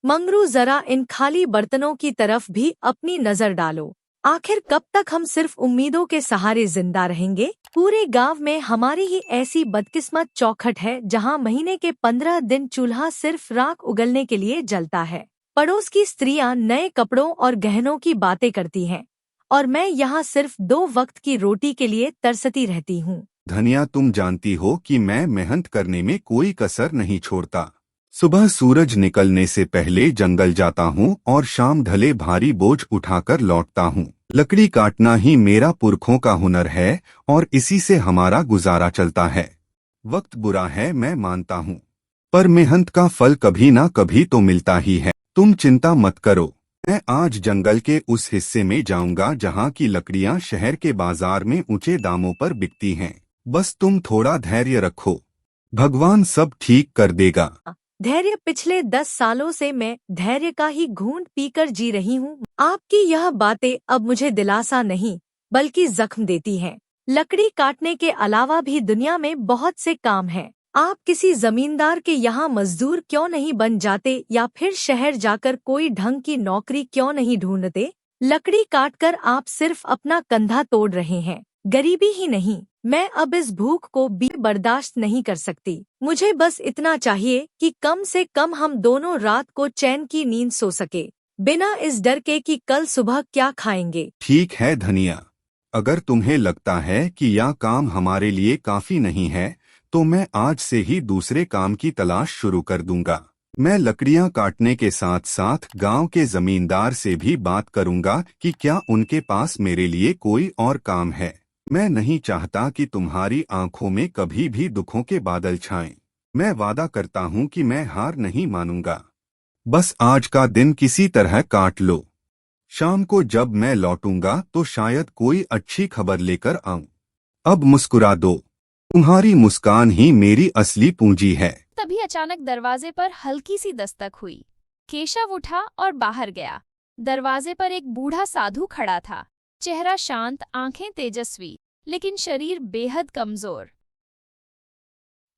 मंगरू जरा इन खाली बर्तनों की तरफ भी अपनी नजर डालो। आखिर कब तक हम सिर्फ उम्मीदों के सहारे जिंदा रहेंगे? पूरे गांव में हमारी ही ऐसी बदकिस्मत चौखट है जहां महीने के 15 दिन चूल्हा सिर्फ राख उगलने के लिए जलता है। पड़ोस की स्त्रियां नए कपड़ों और गहनों की बातें करती हैं और मैं यहाँ सिर्फ 2 वक्त की रोटी के लिए तरसती रहती हूँ। धनिया, तुम जानती हो कि मैं मेहनत करने में कोई कसर नहीं छोड़ता। सुबह सूरज निकलने से पहले जंगल जाता हूँ और शाम ढले भारी बोझ उठाकर लौटता हूँ। लकड़ी काटना ही मेरा पुरखों का हुनर है और इसी से हमारा गुजारा चलता है। वक्त बुरा है, मैं मानता हूँ, पर मेहनत का फल कभी ना कभी तो मिलता ही है। तुम चिंता मत करो, मैं आज जंगल के उस हिस्से में जाऊंगा जहाँ की लकड़ियाँ शहर के बाजार में ऊंचे दामों पर बिकती हैं। बस तुम थोड़ा धैर्य रखो, भगवान सब ठीक कर देगा। धैर्य? पिछले 10 सालों से मैं धैर्य का ही घूंट पीकर जी रही हूँ। आपकी यह बातें अब मुझे दिलासा नहीं बल्कि जख्म देती हैं। लकड़ी काटने के अलावा भी दुनिया में बहुत से काम हैं। आप किसी जमींदार के यहाँ मजदूर क्यों नहीं बन जाते या फिर शहर जाकर कोई ढंग की नौकरी क्यों नहीं ढूंढते? लकड़ी काटकर आप सिर्फ अपना कंधा तोड़ रहे हैं, गरीबी ही नहीं, मैं अब इस भूख को भी बर्दाश्त नहीं कर सकती। मुझे बस इतना चाहिए कि कम से कम हम दोनों रात को चैन की नींद सो सके, बिना इस डर के कि कल सुबह क्या खाएंगे। ठीक है धनिया, अगर तुम्हें लगता है कि यह काम हमारे लिए काफी नहीं है तो मैं आज से ही दूसरे काम की तलाश शुरू कर दूंगा। मैं लकड़ियां काटने के साथ साथ गांव के जमींदार से भी बात करूंगा कि क्या उनके पास मेरे लिए कोई और काम है। मैं नहीं चाहता कि तुम्हारी आंखों में कभी भी दुखों के बादल छाएं। मैं वादा करता हूं कि मैं हार नहीं मानूंगा। बस आज का दिन किसी तरह काट लो। शाम को जब मैं लौटूंगा तो शायद कोई अच्छी खबर लेकर आऊं। अब मुस्कुरा दो, तुम्हारी मुस्कान ही मेरी असली पूंजी है। तभी अचानक दरवाजे पर हल्की सी दस्तक हुई। केशव उठा और बाहर गया। दरवाजे पर एक बूढ़ा साधु खड़ा था। चेहरा शांत, आंखें तेजस्वी, लेकिन शरीर बेहद कमजोर।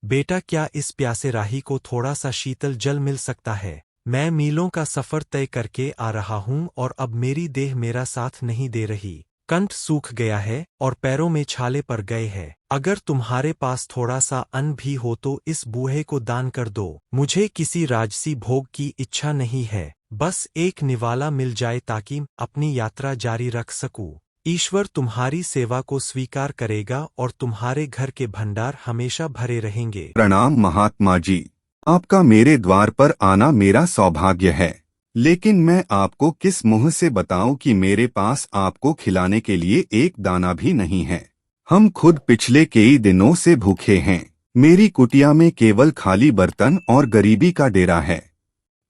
बेटा, क्या इस प्यासे राही को थोड़ा सा शीतल जल मिल सकता है? मैं मीलों का सफर तय करके आ रहा हूँ और अब मेरी देह मेरा साथ नहीं दे रही। कंठ सूख गया है और पैरों में छाले पड़ गए हैं। अगर तुम्हारे पास थोड़ा सा अन्न भी हो तो इस बूढ़े को दान कर दो। मुझे किसी राजसी भोग की इच्छा नहीं है, बस एक निवाला मिल जाए ताकि अपनी यात्रा जारी रख सकूं। ईश्वर तुम्हारी सेवा को स्वीकार करेगा और तुम्हारे घर के भंडार हमेशा भरे रहेंगे। प्रणाम महात्मा जी, आपका मेरे द्वार पर आना मेरा सौभाग्य है, लेकिन मैं आपको किस मुंह से बताऊं कि मेरे पास आपको खिलाने के लिए एक दाना भी नहीं है। हम खुद पिछले कई दिनों से भूखे हैं। मेरी कुटिया में केवल खाली बर्तन और गरीबी का डेरा है।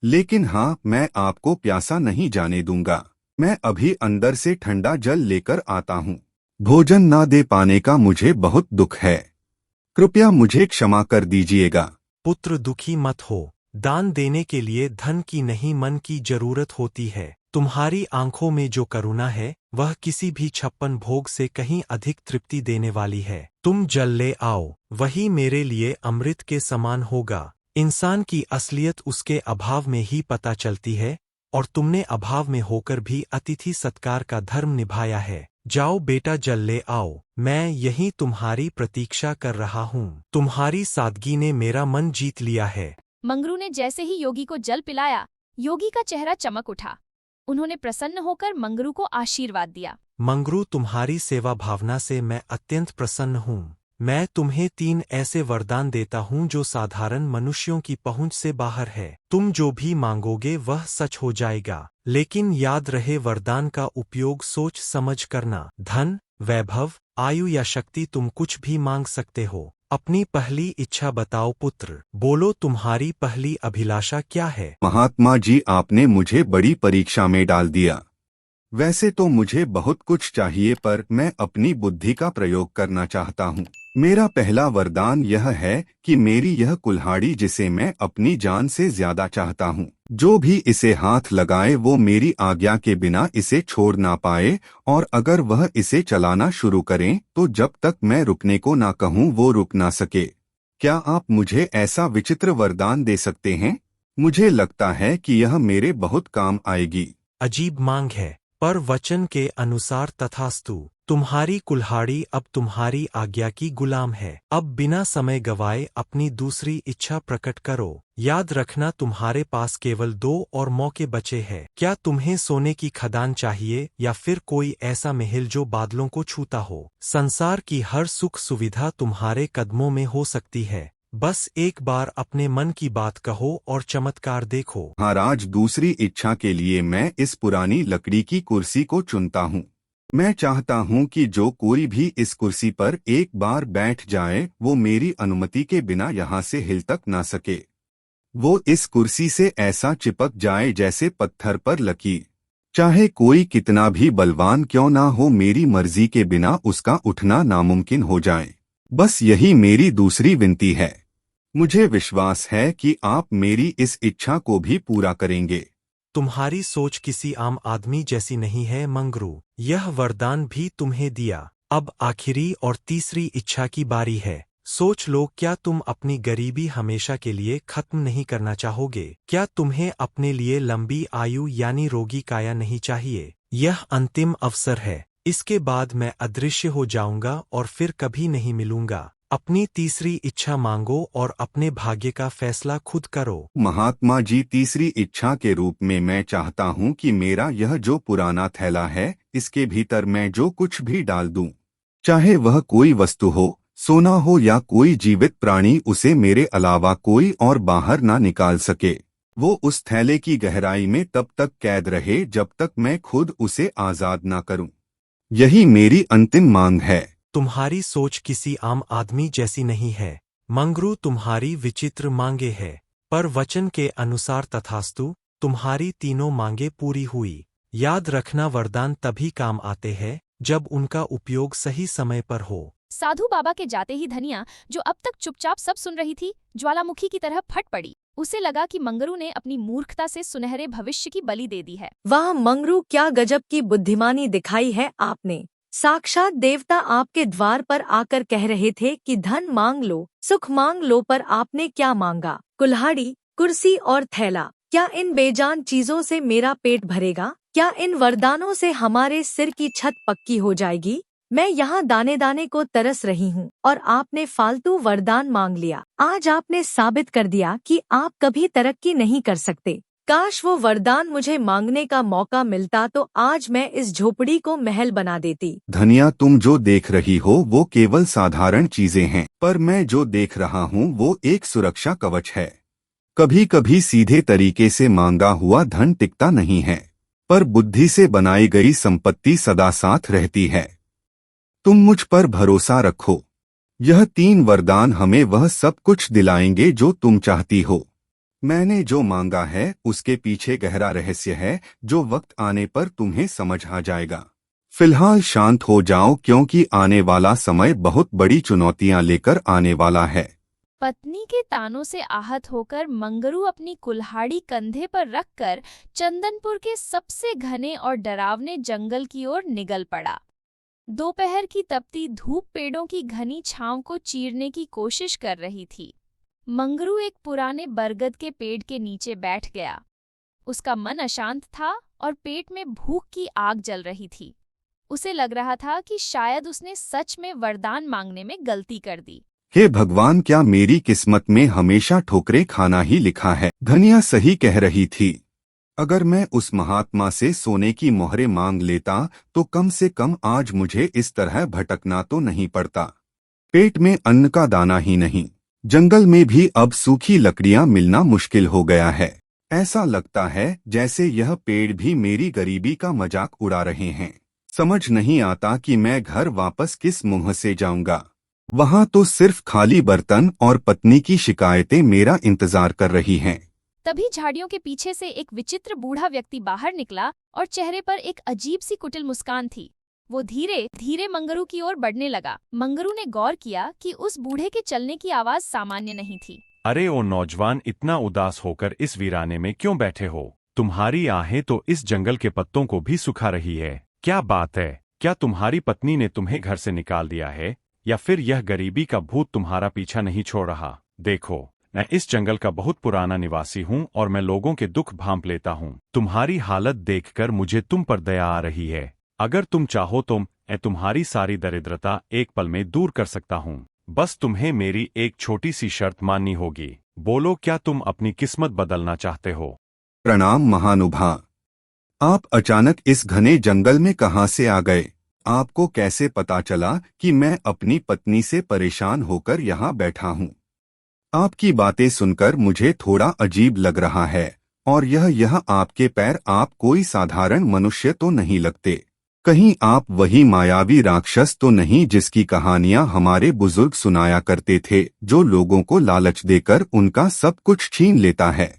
लेकिन हाँ, मैं आपको प्यासा नहीं जाने दूंगा। मैं अभी अंदर से ठंडा जल लेकर आता हूँ। भोजन ना दे पाने का मुझे बहुत दुख है, कृपया मुझे क्षमा कर दीजिएगा। पुत्र, दुखी मत हो। दान देने के लिए धन की नहीं, मन की जरूरत होती है। तुम्हारी आंखों में जो करुणा है वह किसी भी 56 भोग से कहीं अधिक तृप्ति देने वाली है। तुम जल ले आओ, वही मेरे लिए अमृत के समान होगा। इंसान की असलियत उसके अभाव में ही पता चलती है और तुमने अभाव में होकर भी अतिथि सत्कार का धर्म निभाया है। जाओ बेटा, जल ले आओ, मैं यहीं तुम्हारी प्रतीक्षा कर रहा हूँ। तुम्हारी सादगी ने मेरा मन जीत लिया है। मंगरू ने जैसे ही योगी को जल पिलाया, योगी का चेहरा चमक उठा। उन्होंने प्रसन्न होकर मंगरू को आशीर्वाद दिया। मंगरू, तुम्हारी सेवा भावना से मैं अत्यंत प्रसन्न हूँ। मैं तुम्हें 3 ऐसे वरदान देता हूँ जो साधारण मनुष्यों की पहुँच से बाहर है। तुम जो भी मांगोगे वह सच हो जाएगा, लेकिन याद रहे वरदान का उपयोग सोच समझ करना। धन, वैभव, आयु या शक्ति, तुम कुछ भी मांग सकते हो। अपनी पहली इच्छा बताओ पुत्र, बोलो, तुम्हारी पहली अभिलाषा क्या है? महात्मा जी, आपने मुझे बड़ी परीक्षा में डाल दिया। वैसे तो मुझे बहुत कुछ चाहिए, पर मैं अपनी बुद्धि का प्रयोग करना चाहता हूँ। मेरा पहला वरदान यह है कि मेरी यह कुल्हाड़ी, जिसे मैं अपनी जान से ज्यादा चाहता हूँ, जो भी इसे हाथ लगाए वो मेरी आज्ञा के बिना इसे छोड़ ना पाए, और अगर वह इसे चलाना शुरू करें तो जब तक मैं रुकने को ना कहूँ वो रुक ना सके। क्या आप मुझे ऐसा विचित्र वरदान दे सकते हैं? मुझे लगता है कि यह मेरे बहुत काम आएगी। अजीब मांग है, पर वचन के अनुसार तथास्तु। तुम्हारी कुल्हाड़ी अब तुम्हारी आज्ञा की गुलाम है। अब बिना समय गवाए अपनी दूसरी इच्छा प्रकट करो। याद रखना तुम्हारे पास केवल 2 और मौके बचे हैं। क्या तुम्हें सोने की खदान चाहिए या फिर कोई ऐसा महल जो बादलों को छूता हो? संसार की हर सुख सुविधा तुम्हारे कदमों में हो सकती है। बस एक बार अपने मन की बात कहो और चमत्कार देखो। महाराज, दूसरी इच्छा के लिए मैं इस पुरानी लकड़ी की कुर्सी को चुनता हूँ। मैं चाहता हूँ कि जो कोई भी इस कुर्सी पर एक बार बैठ जाए वो मेरी अनुमति के बिना यहाँ से हिल तक ना सके। वो इस कुर्सी से ऐसा चिपक जाए जैसे पत्थर पर लकीर। चाहे कोई कितना भी बलवान क्यों ना हो, मेरी मर्जी के बिना उसका उठना नामुमकिन हो जाए। बस यही मेरी दूसरी विनती है। मुझे विश्वास है कि आप मेरी इस इच्छा को भी पूरा करेंगे। तुम्हारी सोच किसी आम आदमी जैसी नहीं है मंगरू। यह वरदान भी तुम्हें दिया। अब आखिरी और तीसरी इच्छा की बारी है। सोच लो, क्या तुम अपनी गरीबी हमेशा के लिए खत्म नहीं करना चाहोगे? क्या तुम्हें अपने लिए लंबी आयु यानी रोगी काया नहीं चाहिए? यह अंतिम अवसर है। इसके बाद मैं अदृश्य हो जाऊंगा और फिर कभी नहीं मिलूंगा। अपनी तीसरी इच्छा मांगो और अपने भाग्य का फैसला खुद करो। महात्मा जी, तीसरी इच्छा के रूप में मैं चाहता हूँ कि मेरा यह जो पुराना थैला है, इसके भीतर मैं जो कुछ भी डाल दूं, चाहे वह कोई वस्तु हो, सोना हो या कोई जीवित प्राणी, उसे मेरे अलावा कोई और बाहर ना निकाल सके। वो उस थैले की गहराई में तब तक कैद रहे जब तक मैं खुद उसे आजाद ना करूं। यही मेरी अंतिम मांग है। तुम्हारी सोच किसी आम आदमी जैसी नहीं है मंगरू। तुम्हारी विचित्र मांगे है, पर वचन के अनुसार तथास्तु। तुम्हारी तीनों मांगे पूरी हुई। याद रखना, वरदान तभी काम आते हैं जब उनका उपयोग सही समय पर हो। साधु बाबा के जाते ही धनिया, जो अब तक चुपचाप सब सुन रही थी, ज्वालामुखी की तरह फट पड़ी। उसे लगा कि मंगरू ने अपनी मूर्खता से सुनहरे भविष्य की बलि दे दी है। वाह मंगरू, क्या गजब की बुद्धिमानी दिखाई है आपने। साक्षात देवता आपके द्वार पर आकर कह रहे थे कि धन मांग लो, सुख मांग लो, पर आपने क्या मांगा? कुल्हाड़ी, कुर्सी और थैला। क्या इन बेजान चीजों से मेरा पेट भरेगा? क्या इन वरदानों से हमारे सिर की छत पक्की हो जाएगी? मैं यहाँ दाने दाने को तरस रही हूँ और आपने फालतू वरदान मांग लिया। आज आपने साबित कर दिया कि आप कभी तरक्की नहीं कर सकते। काश वो वरदान मुझे मांगने का मौका मिलता तो आज मैं इस झोपड़ी को महल बना देती। धनिया, तुम जो देख रही हो वो केवल साधारण चीजें हैं, पर मैं जो देख रहा हूँ वो एक सुरक्षा कवच है। कभी कभी सीधे तरीके से मांगा हुआ धन टिकता नहीं है, पर बुद्धि से बनाई गई संपत्ति सदा साथ रहती है। तुम मुझ पर भरोसा रखो। यह 3 वरदान हमें वह सब कुछ दिलाएंगे जो तुम चाहती हो। मैंने जो मांगा है उसके पीछे गहरा रहस्य है जो वक्त आने पर तुम्हें समझ आ जाएगा। फिलहाल शांत हो जाओ, क्योंकि आने वाला समय बहुत बड़ी चुनौतियां लेकर आने वाला है। पत्नी के तानों से आहत होकर मंगरू अपनी कुल्हाड़ी कंधे पर रखकर चंदनपुर के सबसे घने और डरावने जंगल की ओर निकल पड़ा। दोपहर की तपती धूप पेड़ों की घनी छांव को चीरने की कोशिश कर रही थी। मंगरू एक पुराने बरगद के पेड़ के नीचे बैठ गया। उसका मन अशांत था और पेट में भूख की आग जल रही थी। उसे लग रहा था कि शायद उसने सच में वरदान मांगने में गलती कर दी। हे भगवान, क्या मेरी किस्मत में हमेशा ठोकरें खाना ही लिखा है? धनिया सही कह रही थी। अगर मैं उस महात्मा से सोने की मोहरें मांग लेता तो कम से कम आज मुझे इस तरह भटकना तो नहीं पड़ता। पेट में अन्न का दाना ही नहीं, जंगल में भी अब सूखी लकड़ियां मिलना मुश्किल हो गया है। ऐसा लगता है जैसे यह पेड़ भी मेरी गरीबी का मजाक उड़ा रहे हैं। समझ नहीं आता कि मैं घर वापस किस मुंह से जाऊंगा। वहां तो सिर्फ खाली बर्तन और पत्नी की शिकायतें मेरा इंतजार कर रही हैं। तभी झाड़ियों के पीछे से एक विचित्र बूढ़ा व्यक्ति बाहर निकला और चेहरे पर एक अजीब सी कुटिल मुस्कान थी। वो धीरे धीरे मंगरू की ओर बढ़ने लगा। मंगरू ने गौर किया कि उस बूढ़े के चलने की आवाज सामान्य नहीं थी। अरे ओ नौजवान, इतना उदास होकर इस वीराने में क्यों बैठे हो? तुम्हारी आहें तो इस जंगल के पत्तों को भी सुखा रही है। क्या बात है? क्या तुम्हारी पत्नी ने तुम्हें घर से निकाल दिया है, या फिर यह गरीबी का भूत तुम्हारा पीछा नहीं छोड़ रहा? देखो, मैं इस जंगल का बहुत पुराना निवासी हूँ और मैं लोगों के दुख भांप लेता हूँ। तुम्हारी हालत देखकर मुझे तुम पर दया आ रही है। अगर तुम चाहो तो मैं तुम्हारी सारी दरिद्रता एक पल में दूर कर सकता हूँ। बस तुम्हें मेरी एक छोटी सी शर्त माननी होगी। बोलो, क्या तुम अपनी किस्मत बदलना चाहते हो? प्रणाम महानुभाव। आप अचानक इस घने जंगल में कहाँ से आ गए? आपको कैसे पता चला कि मैं अपनी पत्नी से परेशान होकर यहाँ बैठा हूँ? आपकी बातें सुनकर मुझे थोड़ा अजीब लग रहा है और यह आपके पैर, आप कोई साधारण मनुष्य तो नहीं लगते। कहीं आप वही मायावी राक्षस तो नहीं जिसकी कहानियां हमारे बुजुर्ग सुनाया करते थे, जो लोगों को लालच देकर उनका सब कुछ छीन लेता है?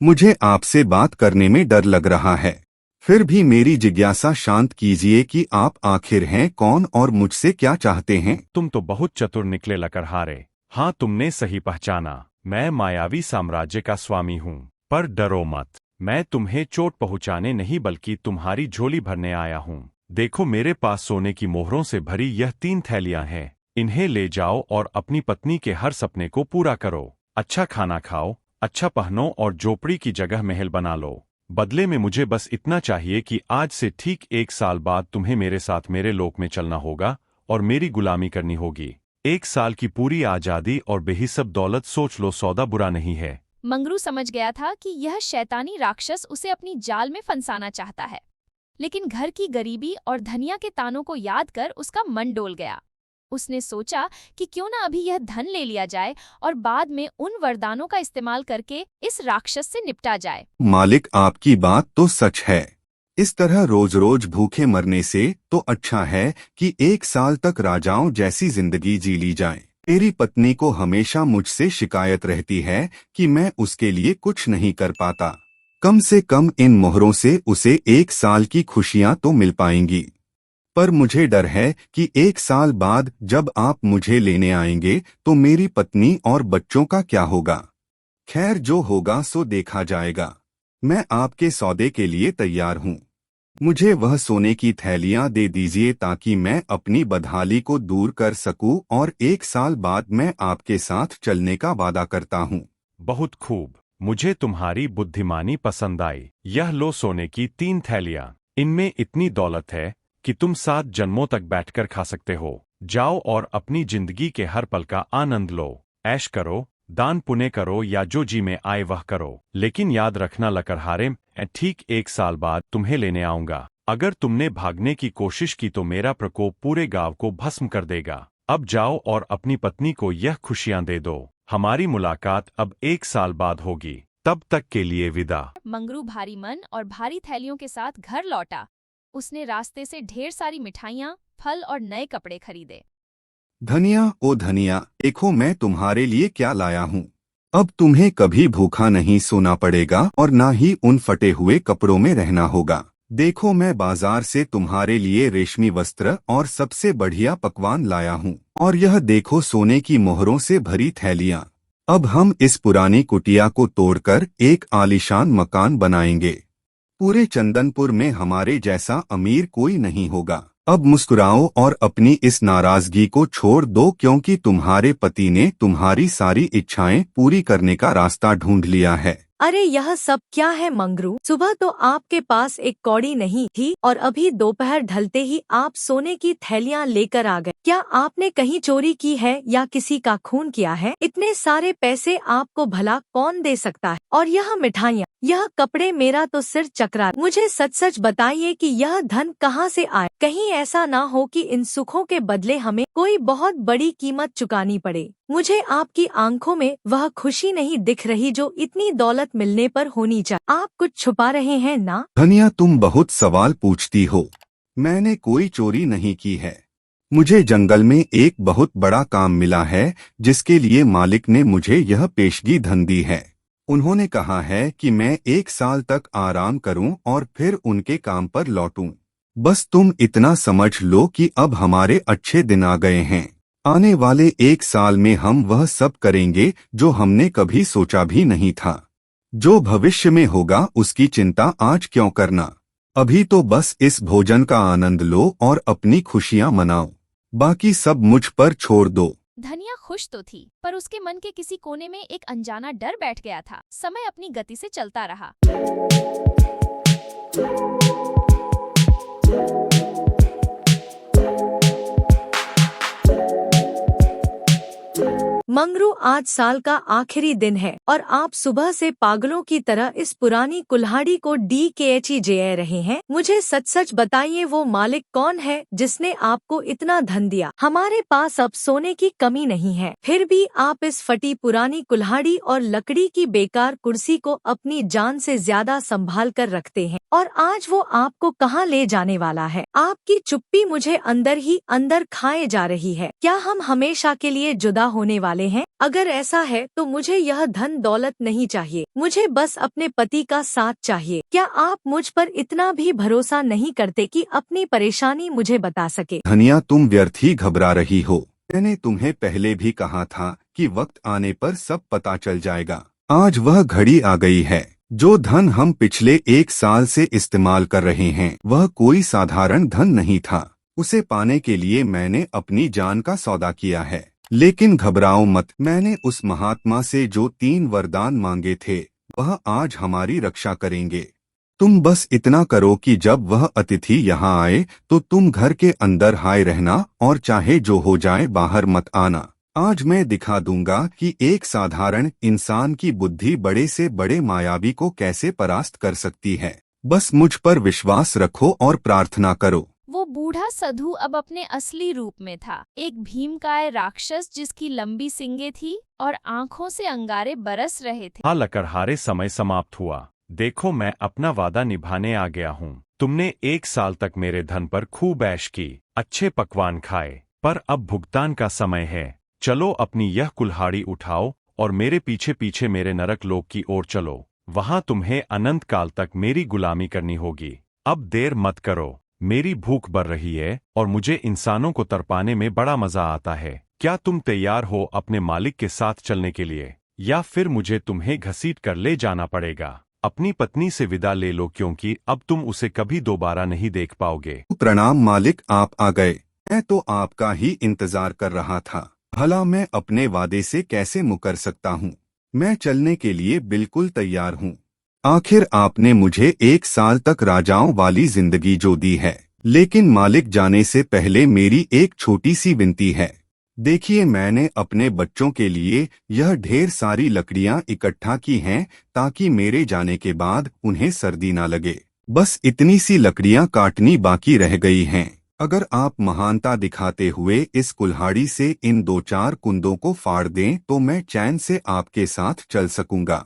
मुझे आपसे बात करने में डर लग रहा है। फिर भी मेरी जिज्ञासा शांत कीजिए कि आप आखिर हैं कौन और मुझसे क्या चाहते हैं? तुम तो बहुत चतुर निकले लकड़हारे। हाँ, तुमने सही पहचाना। मैं मायावी साम्राज्य का स्वामी हूँ। पर डरो मत, मैं तुम्हें चोट पहुँचाने नहीं बल्कि तुम्हारी झोली भरने आया हूँ। देखो, मेरे पास सोने की मोहरों से भरी यह 3 थैलियां हैं। इन्हें ले जाओ और अपनी पत्नी के हर सपने को पूरा करो। अच्छा खाना खाओ, अच्छा पहनो और झोपड़ी की जगह महल बना लो। बदले में मुझे बस इतना चाहिए कि आज से ठीक 1 साल बाद तुम्हें मेरे साथ मेरे लोक में चलना होगा और मेरी गुलामी करनी होगी। 1 साल की पूरी आजादी और बेहिसाब दौलत। सोच लो, सौदा बुरा नहीं है। मंगरू समझ गया था कि यह शैतानी राक्षस उसे अपनी जाल में फंसाना चाहता है, लेकिन घर की गरीबी और धनिया के तानों को याद कर उसका मन डोल गया। उसने सोचा कि क्यों ना अभी यह धन ले लिया जाए और बाद में उन वरदानों का इस्तेमाल करके इस राक्षस से निपटा जाए। मालिक, आपकी बात तो सच है। इस तरह रोज रोज भूखे मरने से तो अच्छा है कि 1 साल तक राजाओं जैसी जिंदगी जी ली जाए। मेरी पत्नी को हमेशा मुझसे शिकायत रहती है कि मैं उसके लिए कुछ नहीं कर पाता। कम से कम इन मोहरों से उसे 1 साल की खुशियां तो मिल पाएंगी। पर मुझे डर है कि 1 साल बाद जब आप मुझे लेने आएंगे तो मेरी पत्नी और बच्चों का क्या होगा? खैर, जो होगा सो देखा जाएगा। मैं आपके सौदे के लिए तैयार हूँ। मुझे वह सोने की थैलियां दे दीजिए ताकि मैं अपनी बदहाली को दूर कर सकूं और 1 साल बाद मैं आपके साथ चलने का वादा करता हूँ। बहुत खूब, मुझे तुम्हारी बुद्धिमानी पसंद आई। यह लो सोने की 3 थैलियां। इनमें इतनी दौलत है कि तुम 7 जन्मों तक बैठकर खा सकते हो। जाओ और अपनी जिंदगी के हर पल का आनंद लो। ऐश करो, दान पुण्य करो या जो जी में आए वह करो। लेकिन याद रखना लकड़हारे, मैं ठीक 1 साल बाद तुम्हें लेने आऊंगा। अगर तुमने भागने की कोशिश की तो मेरा प्रकोप पूरे गांव को भस्म कर देगा। अब जाओ और अपनी पत्नी को यह खुशियां दे दो। हमारी मुलाकात अब 1 साल बाद होगी। तब तक के लिए विदा। मंगरू भारी मन और भारी थैलियों के साथ घर लौटा। उसने रास्ते से ढेर सारी मिठाइयाँ, फल और नए कपड़े खरीदे। धनिया, ओ धनिया, देखो मैं तुम्हारे लिए क्या लाया हूँ। अब तुम्हें कभी भूखा नहीं सोना पड़ेगा और ना ही उन फटे हुए कपड़ों में रहना होगा। देखो, मैं बाजार से तुम्हारे लिए रेशमी वस्त्र और सबसे बढ़िया पकवान लाया हूँ। और यह देखो, सोने की मोहरों से भरी थैलियाँ। अब हम इस पुरानी कुटिया को तोड़कर एक आलीशान मकान बनाएंगे। पूरे चंदनपुर में हमारे जैसा अमीर कोई नहीं होगा। अब मुस्कुराओ और अपनी इस नाराजगी को छोड़ दो, क्योंकि तुम्हारे पति ने तुम्हारी सारी इच्छाएं पूरी करने का रास्ता ढूंढ लिया है। अरे यह सब क्या है मंगरू? सुबह तो आपके पास एक कौड़ी नहीं थी और अभी दोपहर ढलते ही आप सोने की थैलियां लेकर आ गए। क्या आपने कहीं चोरी की है या किसी का खून किया है? इतने सारे पैसे आपको भला कौन दे सकता है? और यह मिठाइयाँ, यह कपड़े, मेरा तो सिर चकरा। मुझे सच सच बताइए कि यह धन कहाँ से आए? कहीं ऐसा ना हो कि इन सुखों के बदले हमें कोई बहुत बड़ी कीमत चुकानी पड़े। मुझे आपकी आंखों में वह खुशी नहीं दिख रही जो इतनी दौलत मिलने पर होनी चाहिए। आप कुछ छुपा रहे हैं ना? धनिया, तुम बहुत सवाल पूछती हो। मैंने कोई चोरी नहीं की है। मुझे जंगल में एक बहुत बड़ा काम मिला है जिसके लिए मालिक ने मुझे यह पेशगी धन दी है। उन्होंने कहा है कि मैं 1 साल तक आराम करूं और फिर उनके काम पर लौटूं। बस तुम इतना समझ लो कि अब हमारे अच्छे दिन आ गए हैं। आने वाले 1 साल में हम वह सब करेंगे जो हमने कभी सोचा भी नहीं था। जो भविष्य में होगा उसकी चिंता आज क्यों करना? अभी तो बस इस भोजन का आनंद लो और अपनी खुशियां मनाओ। बाकी सब मुझ पर छोड़ दो। धनिया खुश तो थी, पर उसके मन के किसी कोने में एक अनजाना डर बैठ गया था। समय अपनी गति से चलता रहा। मंगरू, आज साल का आखिरी दिन है और आप सुबह से पागलों की तरह इस पुरानी कुल्हाड़ी को DKHE रहे हैं। मुझे सच सच बताइए, वो मालिक कौन है जिसने आपको इतना धन दिया? हमारे पास अब सोने की कमी नहीं है, फिर भी आप इस फटी पुरानी कुल्हाड़ी और लकड़ी की बेकार कुर्सी को अपनी जान से ज्यादा संभाल कर रखते हैं। और आज वो आपको कहाँ ले जाने वाला है? आपकी चुप्पी मुझे अंदर ही अंदर खाए जा रही है। क्या हम हमेशा के लिए जुदा होने वाले हैं? अगर ऐसा है तो मुझे यह धन दौलत नहीं चाहिए, मुझे बस अपने पति का साथ चाहिए। क्या आप मुझ पर इतना भी भरोसा नहीं करते कि अपनी परेशानी मुझे बता सके? धनिया, तुम व्यर्थ ही घबरा रही हो। मैंने तुम्हें पहले भी कहा था कि वक्त आने पर सब पता चल जाएगा। आज वह घड़ी आ गई है। जो धन हम पिछले 1 साल से इस्तेमाल कर रहे हैं वह कोई साधारण धन नहीं था। उसे पाने के लिए मैंने अपनी जान का सौदा किया है। लेकिन घबराओ मत, मैंने उस महात्मा से जो 3 वरदान मांगे थे वह आज हमारी रक्षा करेंगे। तुम बस इतना करो कि जब वह अतिथि यहाँ आए तो तुम घर के अंदर हाय रहना और चाहे जो हो जाए बाहर मत आना। आज मैं दिखा दूंगा कि एक साधारण इंसान की बुद्धि बड़े से बड़े मायावी को कैसे परास्त कर सकती है। बस मुझ पर विश्वास रखो और प्रार्थना करो। वो बूढ़ा साधु अब अपने असली रूप में था, एक भीमकाय राक्षस जिसकी लंबी सींगें थी और आंखों से अंगारे बरस रहे थे। हाँ लकड़हारे, समय समाप्त हुआ। देखो, मैं अपना वादा निभाने आ गया हूँ। तुमने 1 साल तक मेरे धन पर खूब ऐश की, अच्छे पकवान खाए, पर अब भुगतान का समय है। चलो अपनी यह कुल्हाड़ी उठाओ और मेरे पीछे पीछे मेरे नरक लोक की ओर चलो। वहां तुम्हें अनंत काल तक मेरी गुलामी करनी होगी। अब देर मत करो, मेरी भूख बढ़ रही है और मुझे इंसानों को तरपाने में बड़ा मजा आता है। क्या तुम तैयार हो अपने मालिक के साथ चलने के लिए, या फिर मुझे तुम्हें घसीट कर ले जाना पड़ेगा? अपनी पत्नी से विदा ले लो, क्योंकि अब तुम उसे कभी दोबारा नहीं देख पाओगे। प्रणाम मालिक, आप आ गए। मैं तो आपका ही इंतजार कर रहा था। भला मैं अपने वादे से कैसे मुकर सकता हूँ? मैं चलने के लिए बिल्कुल तैयार हूँ। आखिर आपने मुझे 1 साल तक राजाओं वाली जिंदगी जो दी है, लेकिन मालिक जाने से पहले मेरी एक छोटी सी विनती है। देखिए, मैंने अपने बच्चों के लिए यह ढेर सारी लकड़ियां इकट्ठा की हैं ताकि मेरे जाने के बाद उन्हें सर्दी ना लगे। बस इतनी सी लकड़ियां काटनी बाकी रह गई हैं। अगर आप महानता दिखाते हुए इस कुल्हाड़ी से इन 2-4 कुंदों को फाड़ दें तो मैं चैन से आपके साथ चल सकूंगा।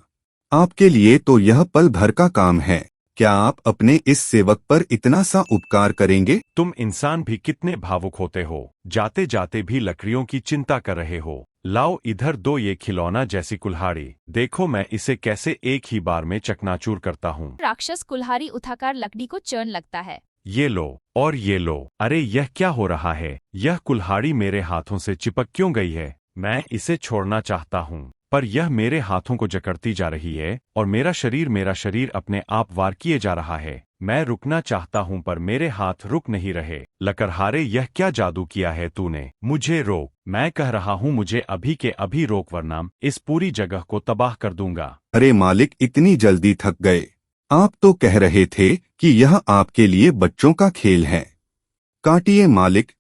आपके लिए तो यह पल भर का काम है। क्या आप अपने इस सेवक पर इतना सा उपकार करेंगे? तुम इंसान भी कितने भावुक होते हो, जाते जाते भी लकड़ियों की चिंता कर रहे हो। लाओ इधर दो ये खिलौना जैसी कुल्हाड़ी, देखो मैं इसे कैसे एक ही बार में चकनाचूर करता हूँ। राक्षस कुल्हाड़ी उठाकर लकड़ी को चुन लगता है। ये लो और ये लो। अरे यह क्या हो रहा है? यह कुल्हाड़ी मेरे हाथों से चिपक क्यों गई है? मैं इसे छोड़ना चाहता हूँ पर यह मेरे हाथों को जकड़ती जा रही है और मेरा शरीर अपने आप वार किए जा रहा है। मैं रुकना चाहता हूँ पर मेरे हाथ रुक नहीं रहे। लकड़हारे, यह क्या जादू किया है तूने? मुझे रोक, मैं कह रहा हूँ मुझे अभी के अभी रोक, वरना इस पूरी जगह को तबाह कर दूंगा। अरे मालिक, इतनी जल्दी थक गए? आप तो कह रहे थे कि यह आपके लिए बच्चों का खेल है। काटिए मालिक,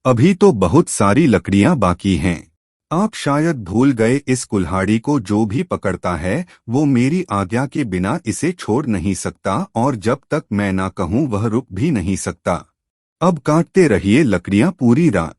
अभी तो बहुत सारी लकड़ियां बाकी हैं। आप शायद भूल गए, इस कुल्हाड़ी को जो भी पकड़ता है वो मेरी आज्ञा के बिना इसे छोड़ नहीं सकता और जब तक मैं ना कहूँ वह रुक भी नहीं सकता। अब काटते रहिए लकड़ियां पूरी रात।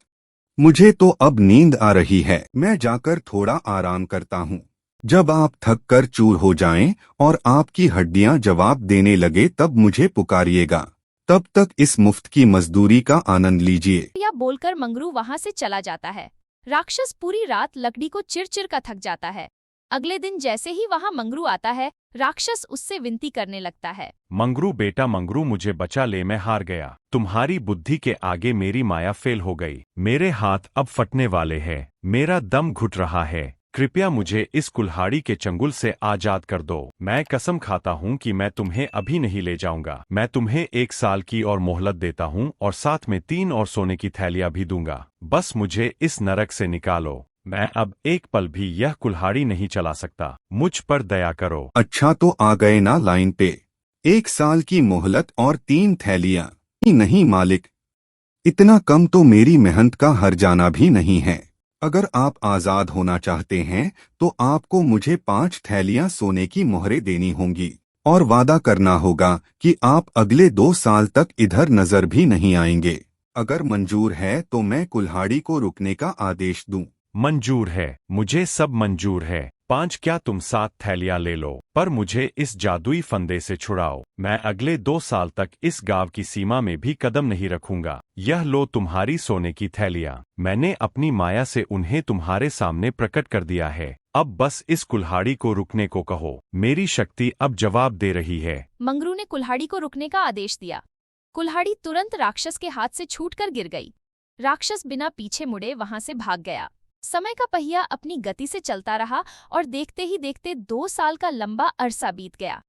मुझे तो अब नींद आ रही है, मैं जाकर थोड़ा आराम करता हूँ। जब आप थक कर चूर हो जाएं और आपकी हड्डियां जवाब देने लगे तब मुझे पुकारिएगा। तब तक इस मुफ्त की मजदूरी का आनंद लीजिए। यह बोलकर मंगरू वहां से चला जाता है। राक्षस पूरी रात लकड़ी को चिर कर थक जाता है। अगले दिन जैसे ही वहां मंगरू आता है, राक्षस उससे विनती करने लगता है। मंगरू बेटा मंगरू, मुझे बचा ले, मैं हार गया। तुम्हारी बुद्धि के आगे मेरी माया फेल हो गई। मेरे हाथ अब फटने वाले हैं, मेरा दम घुट रहा है। कृपया मुझे इस कुल्हाड़ी के चंगुल से आजाद कर दो। मैं कसम खाता हूँ कि मैं तुम्हें अभी नहीं ले जाऊंगा। मैं तुम्हें 1 साल की और मोहलत देता हूँ और साथ में 3 और सोने की थैलियां भी दूंगा। बस मुझे इस नरक से निकालो। मैं अब एक पल भी यह कुल्हाड़ी नहीं चला सकता। मुझ पर दया करो। अच्छा तो आ गए ना लाइन पे। 1 साल की मोहलत और 3 थैलियां। नहीं मालिक, इतना कम तो मेरी मेहनत का हर जाना भी नहीं है। अगर आप आजाद होना चाहते हैं तो आपको मुझे 5 थैलियां सोने की मोहरें देनी होंगी और वादा करना होगा कि आप अगले 2 साल तक इधर नजर भी नहीं आएंगे। अगर मंजूर है तो मैं कुल्हाड़ी को रुकने का आदेश दूं। मंजूर है, मुझे सब मंजूर है। 5 क्या तुम 7 थैलियां ले लो, पर मुझे इस जादुई फंदे से छुड़ाओ। मैं अगले 2 साल तक इस गांव की सीमा में भी कदम नहीं रखूंगा। यह लो तुम्हारी सोने की थैलियां। मैंने अपनी माया से उन्हें तुम्हारे सामने प्रकट कर दिया है। अब बस इस कुल्हाड़ी को रुकने को कहो। मेरी शक्ति अब जवाब दे रही है। मंगरू ने कुल्हाड़ी को रुकने का आदेश दिया। कुल्हाड़ी तुरंत राक्षस के हाथ से छूटकर गिर गई। राक्षस बिना पीछे मुड़े वहां से भाग गया। समय का पहिया अपनी गति से चलता रहा और देखते ही देखते 2 साल का लंबा अरसा बीत गया।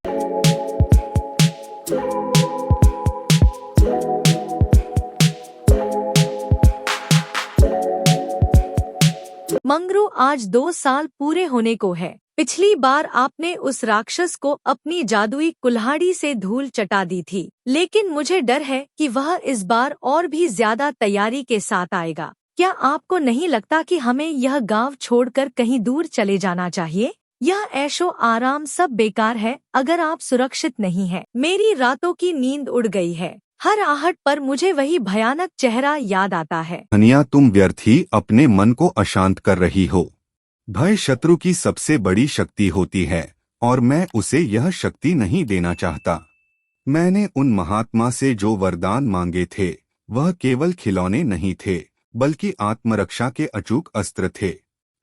मंगरू आज 2 साल पूरे होने को है। पिछली बार आपने उस राक्षस को अपनी जादुई कुल्हाड़ी से धूल चटा दी थी, लेकिन मुझे डर है कि वह इस बार और भी ज्यादा तैयारी के साथ आएगा। क्या आपको नहीं लगता कि हमें यह गांव छोड़कर कहीं दूर चले जाना चाहिए? यह ऐशो आराम सब बेकार है अगर आप सुरक्षित नहीं हैं। मेरी रातों की नींद उड़ गई है। हर आहट पर मुझे वही भयानक चेहरा याद आता है। हनिया, तुम व्यर्थ ही अपने मन को अशांत कर रही हो। भय शत्रु की सबसे बड़ी शक्ति होती है और मैं उसे यह शक्ति नहीं देना चाहता। मैंने उन महात्मा से जो वरदान मांगे थे वह केवल खिलौने नहीं थे बल्कि आत्मरक्षा के अचूक अस्त्र थे।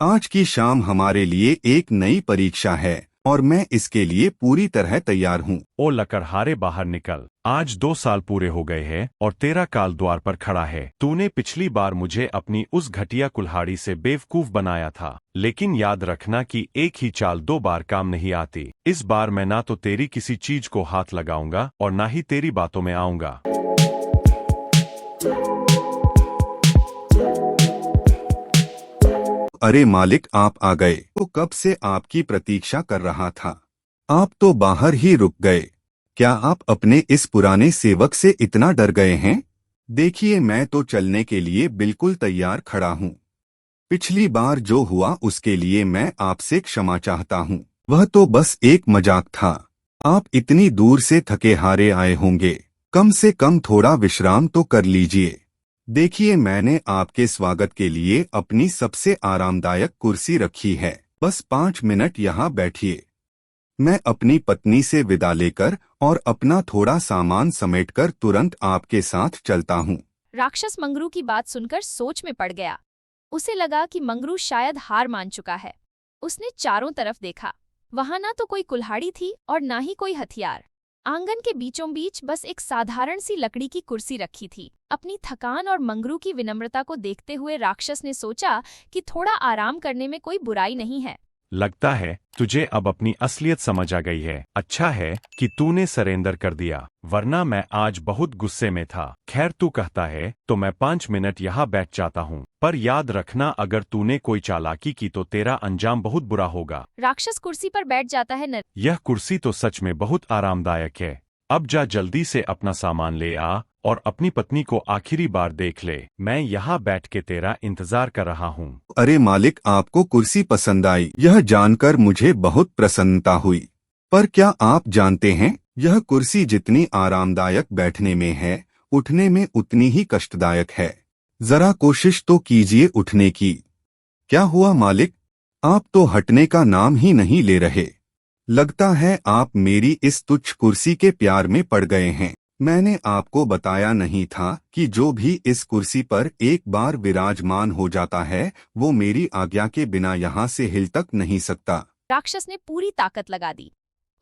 आज की शाम हमारे लिए एक नई परीक्षा है और मैं इसके लिए पूरी तरह तैयार हूँ। ओ लकड़हारे, बाहर निकल। आज 2 साल पूरे हो गए हैं और तेरा काल द्वार पर खड़ा है। तूने पिछली बार मुझे अपनी उस घटिया कुल्हाड़ी से बेवकूफ बनाया था, लेकिन याद रखना कि एक ही चाल 2 बार काम नहीं आती। इस बार मैं ना तो तेरी किसी चीज को हाथ लगाऊंगा और ना ही तेरी बातों में आऊंगा। अरे मालिक, आप आ गए। तो कब से आपकी प्रतीक्षा कर रहा था। आप तो बाहर ही रुक गए। क्या आप अपने इस पुराने सेवक से इतना डर गए हैं? देखिए, मैं तो चलने के लिए बिल्कुल तैयार खड़ा हूँ। पिछली बार जो हुआ उसके लिए मैं आपसे क्षमा चाहता हूँ। वह तो बस एक मजाक था। आप इतनी दूर से थके हारे आए होंगे, कम से कम थोड़ा विश्राम तो कर लीजिए। देखिए, मैंने आपके स्वागत के लिए अपनी सबसे आरामदायक कुर्सी रखी है। बस 5 मिनट यहाँ बैठिए। मैं अपनी पत्नी से विदा लेकर और अपना थोड़ा सामान समेटकर तुरंत आपके साथ चलता हूँ। राक्षस मंगरू की बात सुनकर सोच में पड़ गया। उसे लगा कि मंगरू शायद हार मान चुका है। उसने चारों तरफ देखा। वहां ना तो कोई कुल्हाड़ी थी और ना ही कोई हथियार। आंगन के बीचों बीच बस एक साधारण सी लकड़ी की कुर्सी रखी थी। अपनी थकान और मंगरू की विनम्रता को देखते हुए राक्षस ने सोचा कि थोड़ा आराम करने में कोई बुराई नहीं है। लगता है तुझे अब अपनी असलियत समझ आ गई है। अच्छा है कि तूने सरेंडर कर दिया, वरना मैं आज बहुत गुस्से में था। खैर, तू कहता है तो मैं 5 मिनट यहाँ बैठ जाता हूँ, पर याद रखना अगर तूने कोई चालाकी की तो तेरा अंजाम बहुत बुरा होगा। राक्षस कुर्सी पर बैठ जाता है। यह कुर्सी तो सच में बहुत आरामदायक है। अब जा जल्दी से अपना सामान ले आ और अपनी पत्नी को आखिरी बार देख ले। मैं यहाँ बैठ के तेरा इंतजार कर रहा हूँ। अरे मालिक, आपको कुर्सी पसंद आई, यह जानकर मुझे बहुत प्रसन्नता हुई। पर क्या आप जानते हैं, यह कुर्सी जितनी आरामदायक बैठने में है, उठने में उतनी ही कष्टदायक है। जरा कोशिश तो कीजिए उठने की। क्या हुआ मालिक, आप तो हटने का नाम ही नहीं ले रहे। लगता है आप मेरी इस तुच्छ कुर्सी के प्यार में पड़ गए हैं। मैंने आपको बताया नहीं था कि जो भी इस कुर्सी पर एक बार विराजमान हो जाता है वो मेरी आज्ञा के बिना यहाँ से हिल तक नहीं सकता। राक्षस ने पूरी ताकत लगा दी।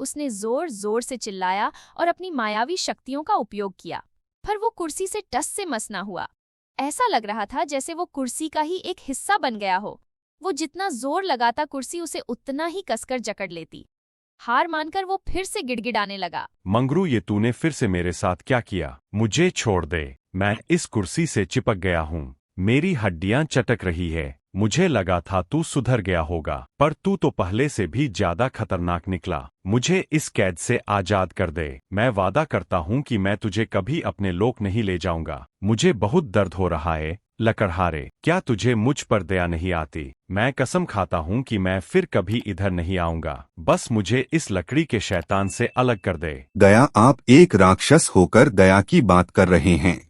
उसने जोर जोर से चिल्लाया और अपनी मायावी शक्तियों का उपयोग किया, पर वो कुर्सी से टस से मस ना हुआ। ऐसा लग रहा था जैसे वो कुर्सी का ही एक हिस्सा बन गया हो। वो जितना जोर लगाता कुर्सी उसे उतना ही कसकर जकड़ लेती। हार मानकर वो फिर से गिड़गिड़ाने लगा। मंगरू, ये तूने फिर से मेरे साथ क्या किया? मुझे छोड़ दे। मैं इस कुर्सी से चिपक गया हूँ। मेरी हड्डियां चटक रही है। मुझे लगा था तू सुधर गया होगा, पर तू तो पहले से भी ज्यादा खतरनाक निकला। मुझे इस कैद से आजाद कर दे। मैं वादा करता हूँ कि मैं तुझे कभी अपने लोक नहीं ले जाऊंगा। मुझे बहुत दर्द हो रहा है लकड़हारे। क्या तुझे मुझ पर दया नहीं आती? मैं कसम खाता हूँ कि मैं फिर कभी इधर नहीं आऊंगा। बस मुझे इस लकड़ी के शैतान से अलग कर दे। दया, आप एक राक्षस होकर दया की बात कर रहे हैं?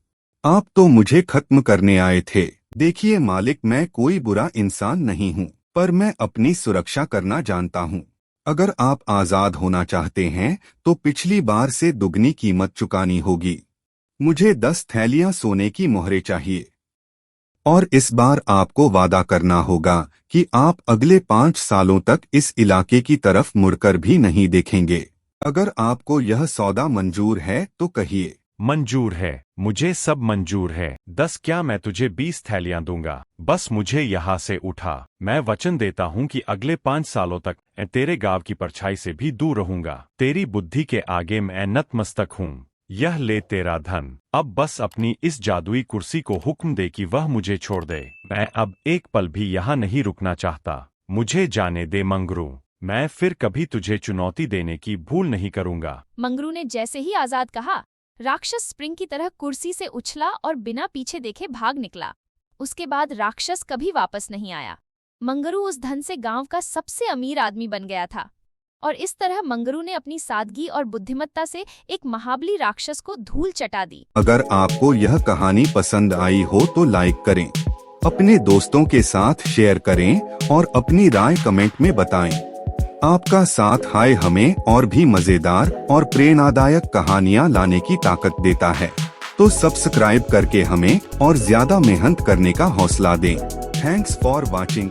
आप तो मुझे खत्म करने आए थे। देखिए मालिक, मैं कोई बुरा इंसान नहीं हूँ, पर मैं अपनी सुरक्षा करना जानता हूँ। अगर आप आजाद होना चाहते हैं तो पिछली बार से दुगनी कीमत चुकानी होगी। मुझे 10 थैलियां सोने की मोहरें चाहिए, और इस बार आपको वादा करना होगा कि आप अगले 5 सालों तक इस इलाके की तरफ मुड़कर भी नहीं देखेंगे। अगर आपको यह सौदा मंजूर है तो कहिए। मंजूर है, मुझे सब मंजूर है। 10 क्या, मैं तुझे 20 थैलियां दूंगा। बस मुझे यहाँ से उठा। मैं वचन देता हूँ कि अगले 5 सालों तक तेरे गांव की परछाई से भी दूर रहूंगा। तेरी बुद्धि के आगे मैं नतमस्तक हूँ। यह ले तेरा धन। अब बस अपनी इस जादुई कुर्सी को हुक्म दे कि वह मुझे छोड़ दे। मैं अब एक पल भी यहाँ नहीं रुकना चाहता। मुझे जाने दे मंगरू। मैं फिर कभी तुझे चुनौती देने की भूल नहीं करूंगा। मंगरू ने जैसे ही आजाद कहा, राक्षस स्प्रिंग की तरह कुर्सी से उछला और बिना पीछे देखे भाग निकला। उसके बाद राक्षस कभी वापस नहीं आया। मंगरू उस धन से गांव का सबसे अमीर आदमी बन गया था, और इस तरह मंगरू ने अपनी सादगी और बुद्धिमत्ता से एक महाबली राक्षस को धूल चटा दी। अगर आपको यह कहानी पसंद आई हो तो लाइक करें, अपने दोस्तों के साथ शेयर करें और अपनी राय कमेंट में बताएं। आपका साथ हाय हमें और भी मजेदार और प्रेरणादायक कहानियाँ लाने की ताकत देता है। तो सब्सक्राइब करके हमें और ज्यादा मेहनत करने का हौसला दें। Thanks for watching.